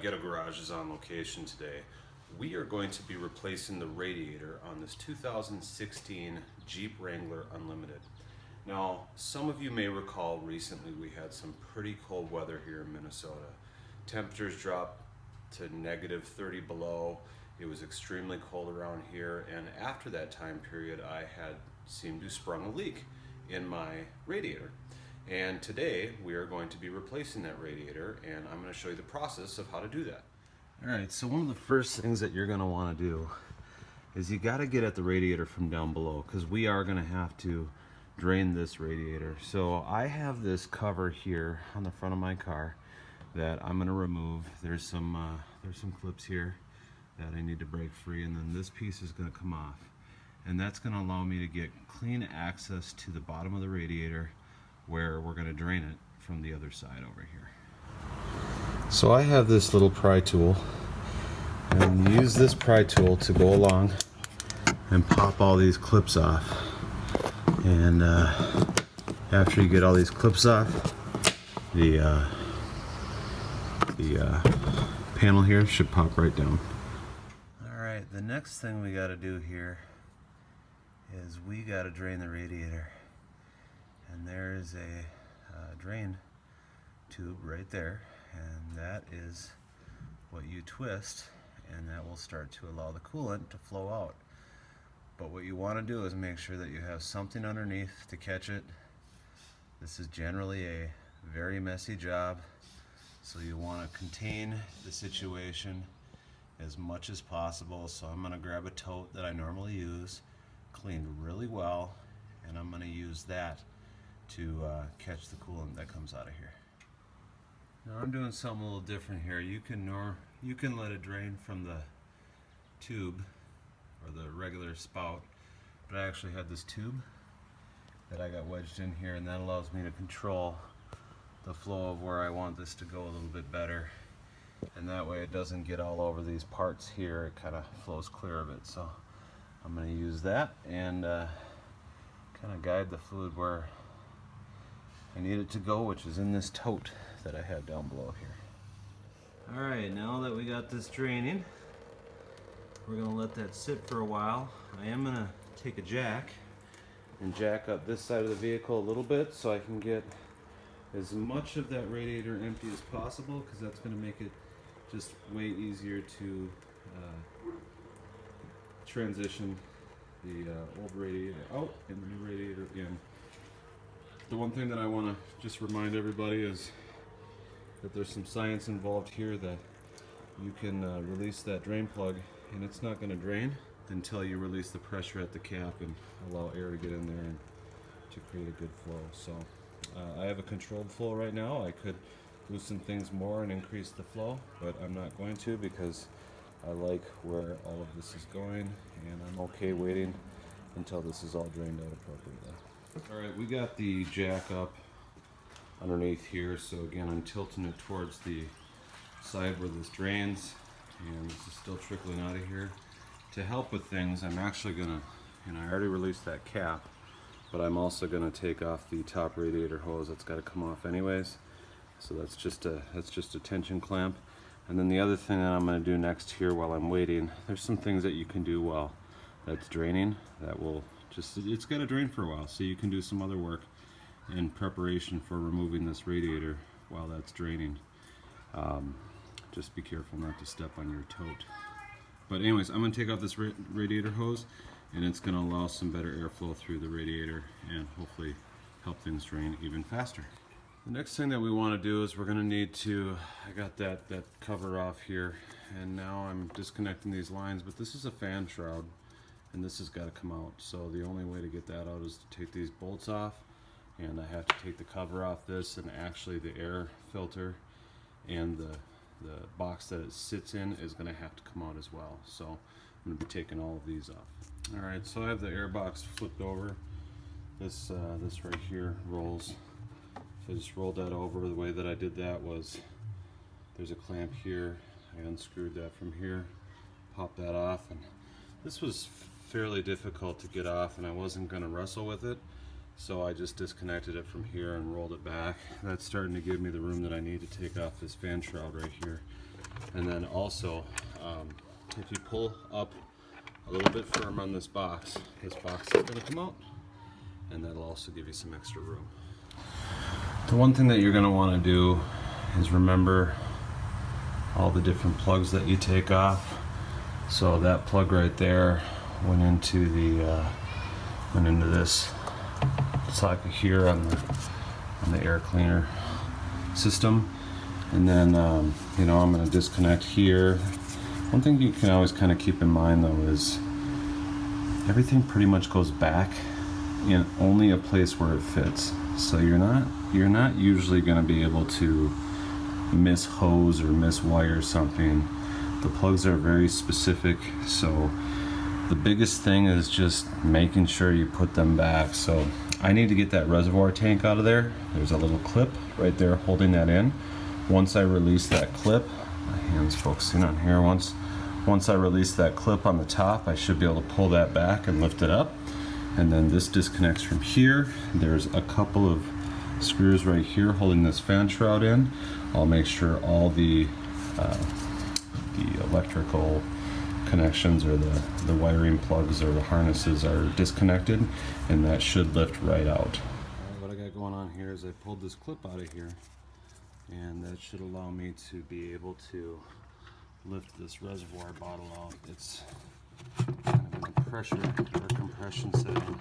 Ghetto Garage is on location today. We are going to be replacing the radiator on this 2016 Jeep Wrangler Unlimited. Now, some of you may recall recently we had some pretty cold weather here in Minnesota. Temperatures dropped to negative 30 below. It was extremely cold around here, and after that time period I had seemed to sprung a leak in my radiator. And today we are going to be replacing that radiator, and I'm going to show you the process of how to do that. Alright, so one of the first things that you're going to want to do is you got to get at the radiator from down below, because we are going to have to drain this radiator. So I have this cover here on the front of my car that I'm going to remove. There's some clips here that I need to break free, and then this piece is going to come off, and that's going to allow me to get clean access to the bottom of the radiator where we're going to drain it from the other side over here. So I have this little pry tool, and use this pry tool to go along and pop all these clips off. And after you get all these clips off, the panel here should pop right down. Alright, the next thing we got to do here is we got to drain the radiator. And there is a drain tube right there, and that is what you twist, and that will start to allow the coolant to flow out. But what you want to do is make sure that you have something underneath to catch it. This is generally a very messy job, so you want to contain the situation as much as possible. So I'm going to grab a tote that I normally use, cleaned really well, and I'm going to use that to catch the coolant that comes out of here. Now I'm doing something a little different here. You can let it drain from the tube or the regular spout, but I actually had this tube that I got wedged in here, and that allows me to control the flow of where I want this to go a little bit better, and that way it doesn't get all over these parts here. It kind of flows clear of it. So I'm going to use that and kind of guide the fluid where I need it to go, which is in this tote that I have down below here. Alright, now that we got this draining, we're going to let that sit for a while. I am going to take a jack and jack up this side of the vehicle a little bit so I can get as much of that radiator empty as possible, because that's going to make it just way easier to transition the old radiator out and the new radiator in. The one thing that I want to just remind everybody is that there's some science involved here, that you can release that drain plug and it's not going to drain until you release the pressure at the cap and allow air to get in there and to create a good flow. So I have a controlled flow right now. I could loosen things more and increase the flow, but I'm not going to, because I like where all of this is going, and I'm okay waiting until this is all drained out appropriately. Alright, we got the jack up underneath here, so again I'm tilting it towards the side where this drains, and this is still trickling out of here. To help with things, I'm actually gonna, I already released that cap, but I'm also gonna take off the top radiator hose. That's got to come off anyways, so that's just a tension clamp. And then the other thing that I'm going to do next here while I'm waiting, there's some things that you can do while that's draining that will it's got to drain for a while, so you can do some other work in preparation for removing this radiator while that's draining. Just be careful not to step on your tote. But anyways, I'm going to take off this radiator hose, and it's going to allow some better airflow through the radiator and hopefully help things drain even faster. The next thing that we want to do is we're going to need to, I got that cover off here, and now I'm disconnecting these lines, but this is a fan shroud, and this has got to come out. So the only way to get that out is to take these bolts off, and I have to take the cover off this, and actually the air filter and the box that it sits in is going to have to come out as well. So I'm going to be taking all of these off. Alright, so I have the air box flipped over. This right here rolls. So I just rolled that over. The way that I did that was, there's a clamp here. I unscrewed that from here, popped that off, and this was fairly difficult to get off, and I wasn't going to wrestle with it, so I just disconnected it from here and rolled it back. That's starting to give me the room that I need to take off this fan shroud right here. And then also, if you pull up a little bit firm on this box is going to come out, and that'll also give you some extra room. The one thing that you're going to want to do is remember all the different plugs that you take off. So that plug right there went into this socket here on the air cleaner system. And then you know, I'm going to disconnect here. One thing you can always kind of keep in mind though is everything pretty much goes back in only a place where it fits. So you're not usually going to be able to miss hose or miss wire something. The plugs are very specific, so the biggest thing is just making sure you put them back. So I need to get that reservoir tank out of there. There's a little clip right there holding that in. Once I release that clip, my hand's focusing on here, once I release that clip on the top, I should be able to pull that back and lift it up. And then this disconnects from here. There's a couple of screws right here holding this fan shroud in. I'll make sure all the electrical connections or the wiring plugs or the harnesses are disconnected, and that should lift right out. All right, what I got going on here is I pulled this clip out of here, and that should allow me to be able to lift this reservoir bottle out. It's kind of in a pressure or compression setting.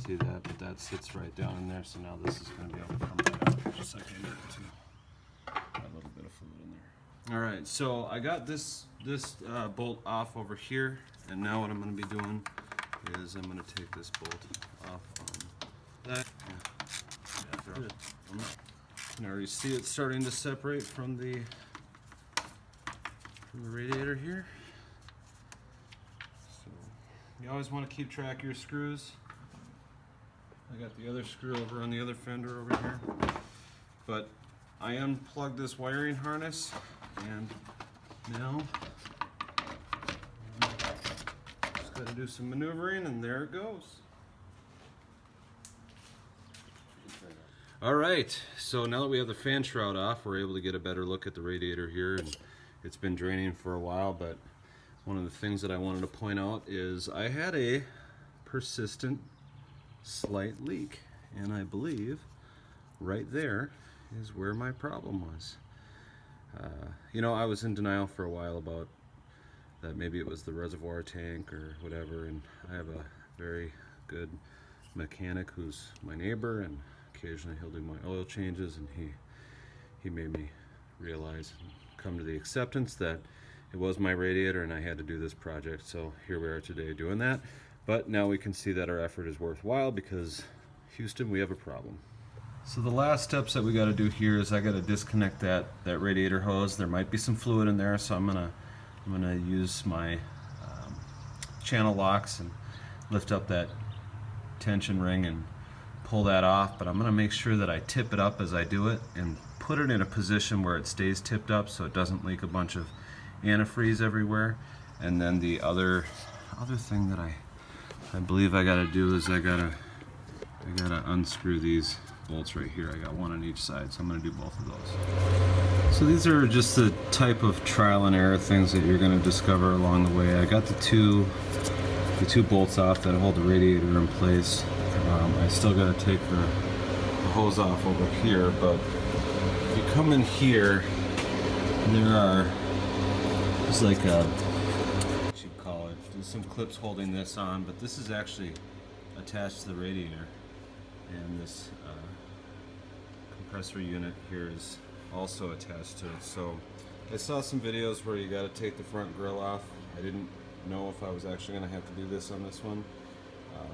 See that? But that sits right down in there, so now this is going to be able to come right out. Just like I need to. Got a little bit of fluid in there. All right, so I got this bolt off over here, and now what I'm going to be doing is I'm going to take this bolt off on that. Now you see it starting to separate from the radiator here. So you always want to keep track of your screws. I got the other screw over on the other fender over here, but I unplugged this wiring harness, and now just got to do some maneuvering, and there it goes. All right, so now that we have the fan shroud off, we're able to get a better look at the radiator here, and it's been draining for a while. But one of the things that I wanted to point out is I had a persistent slight leak, and I believe right there is where my problem was. You know, I was in denial for a while about that maybe it was the reservoir tank or whatever, and I have a very good mechanic who's my neighbor, and occasionally he'll do my oil changes, and he made me realize and come to the acceptance that it was my radiator and I had to do this project. So here we are today doing that. But now we can see that our effort is worthwhile, because Houston, we have a problem. So the last steps that we got to do here is I got to disconnect that radiator hose. There might be some fluid in there, so I'm gonna use my channel locks and lift up that tension ring and pull that off. But I'm gonna make sure that I tip it up as I do it and put it in a position where it stays tipped up so it doesn't leak a bunch of antifreeze everywhere. And then the other thing that I believe I gotta do is I gotta unscrew these bolts right here. I got one on each side, so I'm gonna do both of those. So these are just the type of trial and error things that you're gonna discover along the way. I got the two bolts off that hold the radiator in place. I still gotta take the hose off over here, but if you come in here, there's like a, what you call it, there's some clips holding this on, but this is actually attached to the radiator, and this compressor unit here is also attached to it. So I saw some videos where you got to take the front grille off. I didn't know if I was actually going to have to do this on this one.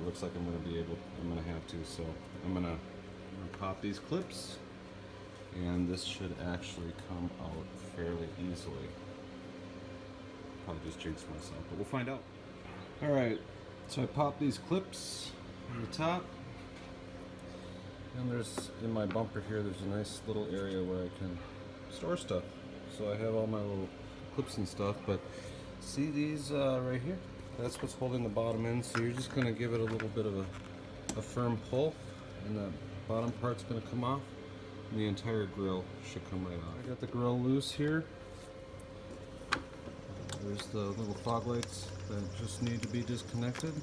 Looks like I'm going to have to. So I'm going to pop these clips, and this should actually come out fairly easily. Probably just jinxed myself, but we'll find out. All right, so I popped these clips on the top. And there's, in my bumper here, there's a nice little area where I can store stuff. So I have all my little clips and stuff, but see these right here? That's what's holding the bottom in. So you're just gonna give it a little bit of a firm pull, and the bottom part's gonna come off, and the entire grill should come right off. I got the grill loose here. There's the little fog lights that just need to be disconnected.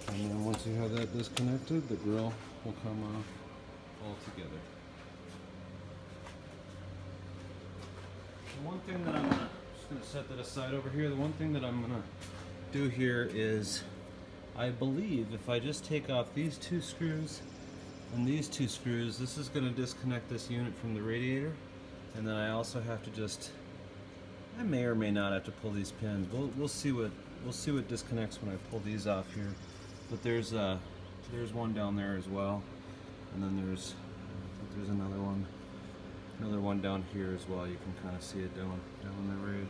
And then once you have that disconnected, the grille will come off all together. The one thing that I'm just going to set that aside over here. The one thing that I'm going to do here is, I believe if I just take off these two screws and these two screws, this is going to disconnect this unit from the radiator. And then I also have to just, I may or may not have to pull these pins. We'll see what disconnects when I pull these off here. But there's one down there as well, and then there's another one down here as well. You can kind of see it down the road.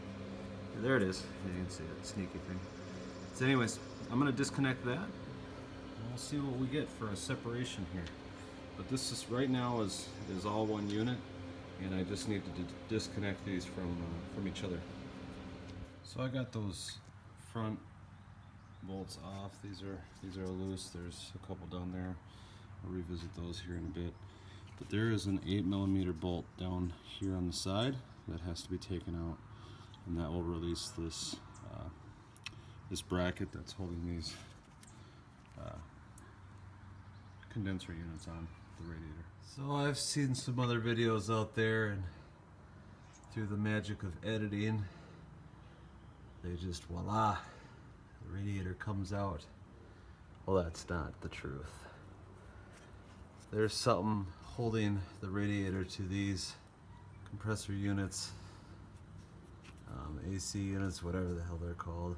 There it is. You can see it, sneaky thing. So anyways, I'm gonna disconnect that, and we'll see what we get for a separation here. But this is right now is all one unit, and I just need to disconnect these from each other. So I got those front bolts off. These are loose. There's a couple down there. I'll revisit those here in a bit. But there is an 8mm bolt down here on the side that has to be taken out, and that will release this this bracket that's holding these condenser units on the radiator. So I've seen some other videos out there, and through the magic of editing, they just voila, the radiator comes out. Well, that's not the truth. There's something holding the radiator to these compressor units, AC units, whatever the hell they're called,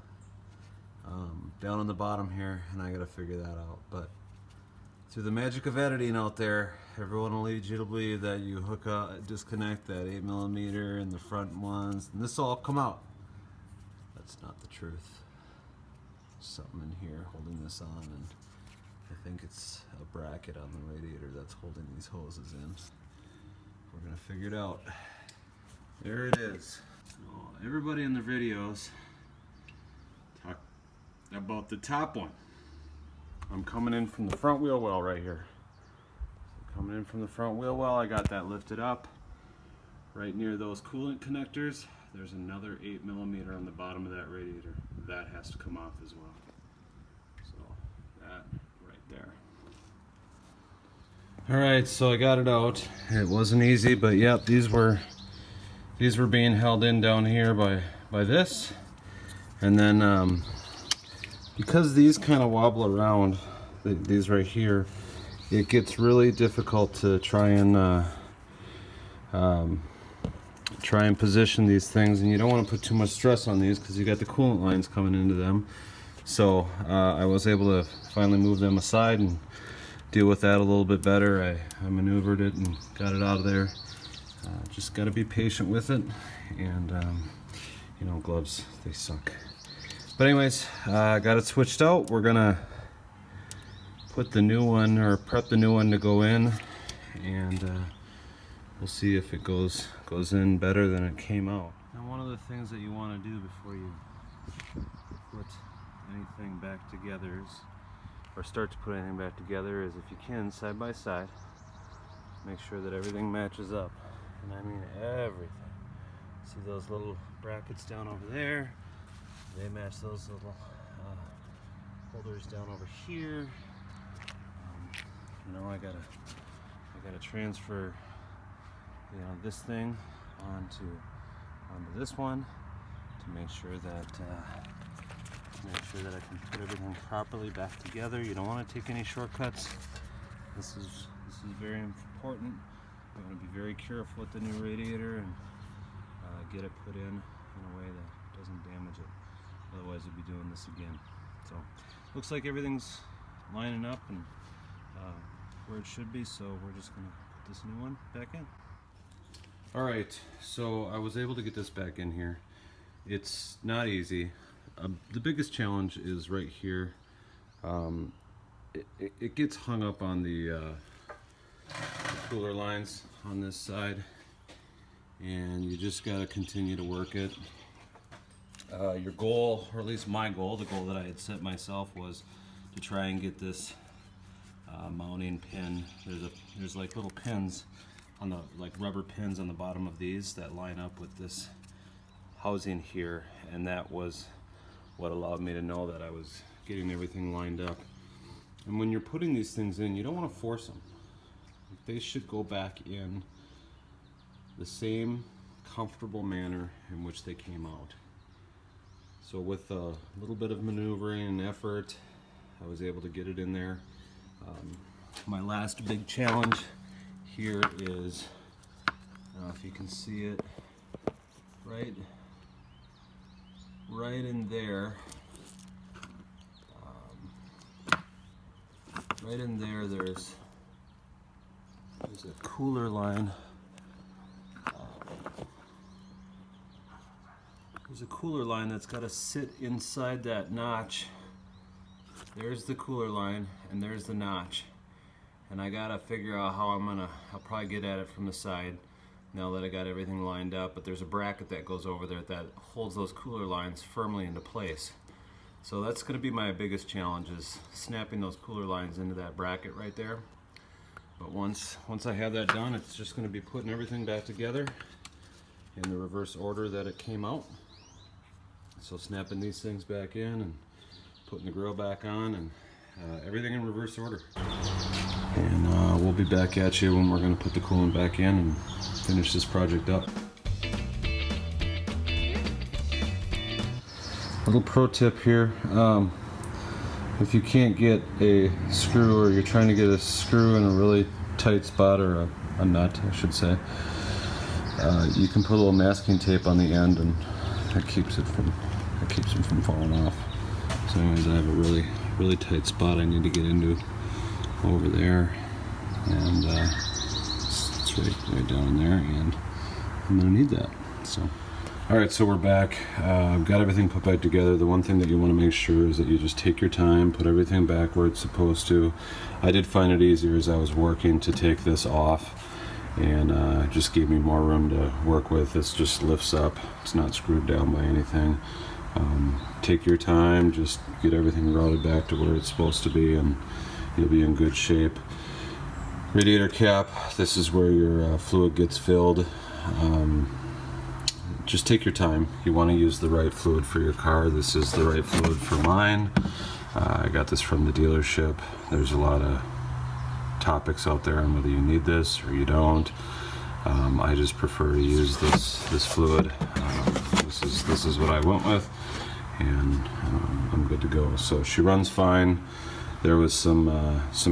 down on the bottom here, and I gotta figure that out. But through the magic of editing out there, everyone will lead you to believe that you hook up, disconnect that 8mm and the front ones, and this will all come out. That's not the truth. Something in here holding this on, and I think it's a bracket on the radiator that's holding these hoses in. We're gonna figure it out. There it is. So everybody in the videos talk about the top one. I'm coming in from the front wheel well right here. So coming in from the front wheel well, I got that lifted up. Right near those coolant connectors, there's another 8mm on the bottom of that radiator. That has to come off as well. So that right there. Alright, so I got it out. It wasn't easy, but yep, these were being held in down here by this. And then because these kind of wobble around, these right here, it gets really difficult to try and position these things, and you don't want to put too much stress on these because you got the coolant lines coming into them. So I was able to finally move them aside and deal with that a little bit better. I maneuvered it and got it out of there. Just got to be patient with it, and you know, gloves, they suck. But anyways, got it switched out. We're gonna put the new one, or prep the new one to go in, and we'll see if it goes in better than it came out. Now, one of the things that you want to do before you put anything back together is, or start to put anything back together, is if you can, side by side, make sure that everything matches up. And I mean everything. See those little brackets down over there? They match those little holders down over here. You know, I gotta transfer, you know, this thing onto this one to make sure that I can put everything properly back together. You don't want to take any shortcuts. This is very important. You want to be very careful with the new radiator and get it put in a way that doesn't damage it. Otherwise, you'll be doing this again. So, looks like everything's lining up and where it should be. So we're just gonna put this new one back in. All right. So I was able to get this back in here. It's not easy. The biggest challenge is right here. It gets hung up on the cooler lines on this side, and you just got to continue to work it. Your goal, or at least my goal, the goal that I had set myself, was to try and get this mounting pin. There's like little pins on the, like rubber pins on the bottom of these that line up with this housing here, and that was what allowed me to know that I was getting everything lined up. And when you're putting these things in, you don't want to force them. They should go back in the same comfortable manner in which they came out. So with a little bit of maneuvering and effort, I was able to get it in there. My last big challenge here is, I don't know if you can see it, right in there. Right in there, there's a cooler line. There's a cooler line that's got to sit inside that notch. There's the cooler line, and there's the notch. And I gotta figure out how I'll probably get at it from the side now that I got everything lined up. But there's a bracket that goes over there that holds those cooler lines firmly into place. So that's gonna be my biggest challenge, is snapping those cooler lines into that bracket right there. But once I have that done, it's just gonna be putting everything back together in the reverse order that it came out. So snapping these things back in and putting the grill back on, and everything in reverse order. And we'll be back at you when we're going to put the coolant back in and finish this project up. Little pro tip here, if you can't get a screw, or you're trying to get a screw in a really tight spot, or a nut I should say, you can put a little masking tape on the end, and that keeps it from falling off. So anyways, I have a really tight spot I need to get into over there, and it's right down there, and I'm gonna need that. So alright, so we're back. I've got everything put back together. The one thing that you want to make sure is that you just take your time, put everything back where it's supposed to. I did find it easier as I was working to take this off, and it just gave me more room to work with. This just lifts up, it's not screwed down by anything. Take your time, just get everything routed back to where it's supposed to be, and you'll be in good shape. Radiator cap, this is where your fluid gets filled. Just take your time. You want to use the right fluid for your car. This is the right fluid for mine. I got this from the dealership. There's a lot of topics out there on whether you need this or you don't. I just prefer to use this fluid. This is what I went with, and I'm good to go. So she runs fine. There was some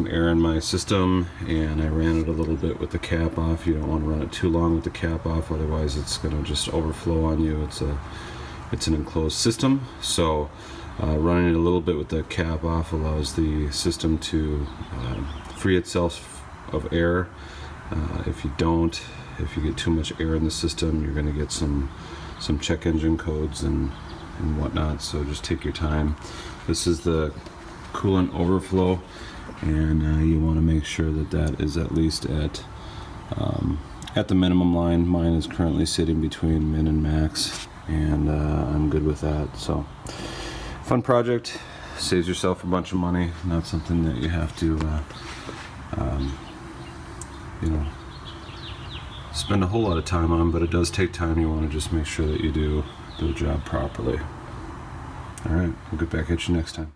air in my system, and I ran it a little bit with the cap off. You don't want to run it too long with the cap off, otherwise it's going to just overflow on you. It's an enclosed system, so running it a little bit with the cap off allows the system to free itself of air. If you get too much air in the system, you're going to get some check engine codes and whatnot. So just take your time. This is the coolant overflow, and you want to make sure that is at least at the minimum line. Mine is currently sitting between min and max, and I'm good with that. So fun project, saves yourself a bunch of money. Not something that you have to spend a whole lot of time on, but it does take time. You want to just make sure that you do the job properly. Alright, we'll get back at you next time.